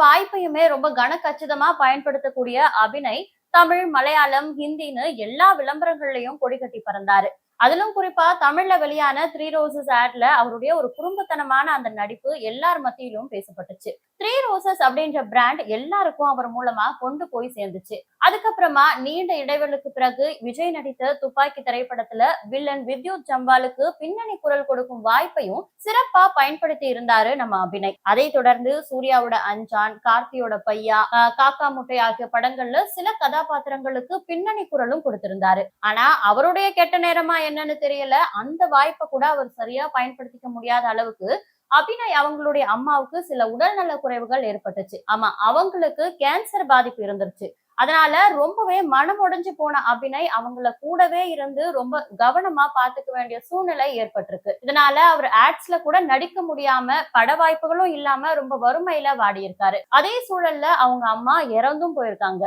வாய்ப்பையுமே ரொம்ப கனக்கச்சிதமா பயன்படுத்தக்கூடிய அபிநய் தமிழ், மலையாளம், ஹிந்தின்னு எல்லா விளம்பரங்கள்லயும் கொடி கட்டி பறந்தாரு. அதிலும் குறிப்பா தமிழ்ல வெளியான த்ரீ ரோசஸ் ஆட்ல அவருடைய ஒரு குறும்புத்தனமான அந்த நடிப்பு எல்லார் மத்தியிலும் பேசப்பட்டுச்சு. த்ரீ ரோசஸ் அப்படின்ற பிராண்ட் எல்லாருக்கும் அவர் மூலமா கொண்டு போய் சேர்ந்துச்சு. அதுக்கப்புறமா நீண்ட இடைவெளிக்கு பிறகு விஜய் நடித்த துப்பாக்கி திரைப்படத்துல வில்லன் வித்யுத் ஜம்வாலுக்கு பின்னணி குரல் கொடுக்கும் வாய்ப்பையும் சிறப்பா பயன்படுத்தி இருந்தாரு நம்ம அபிநய். அதை தொடர்ந்து சூர்யாவோட அஞ்சான், கார்த்தியோட பையா, காக்கா முட்டை ஆகிய படங்கள்ல சில கதாபாத்திரங்களுக்கு பின்னணி குரலும் கொடுத்திருந்தாரு. ஆனா அவருடைய கெட்ட நேரமா என்னன்னு தெரியல, அந்த வாய்ப்பை கூட அவர் சரியா பயன்படுத்திக்க முடியாத அளவுக்கு அபிநய் அவங்களுடைய அம்மாவுக்கு சில உடல்நல குறைவுகள் ஏற்பட்டுச்சு. ஆமா, அவங்களுக்கு கேன்சர் பாதிப்பு இருந்துருச்சு. அதனால ரொம்பவே மனம் உடைஞ்சு போன அபிநய் அவங்கள கூடவே இருந்து ரொம்ப கவனமா பாத்துக்க வேண்டிய சூழ்நிலை ஏற்பட்டிருக்கு. இதனால அவர் ஆட்ஸ்ல கூட நடிக்க முடியாம, பட வாய்ப்புகளும் இல்லாம ரொம்ப வறுமையில வாடி இருக்காரு. அதே சூழல்ல அவங்க அம்மா இறந்தும் போயிருக்காங்க.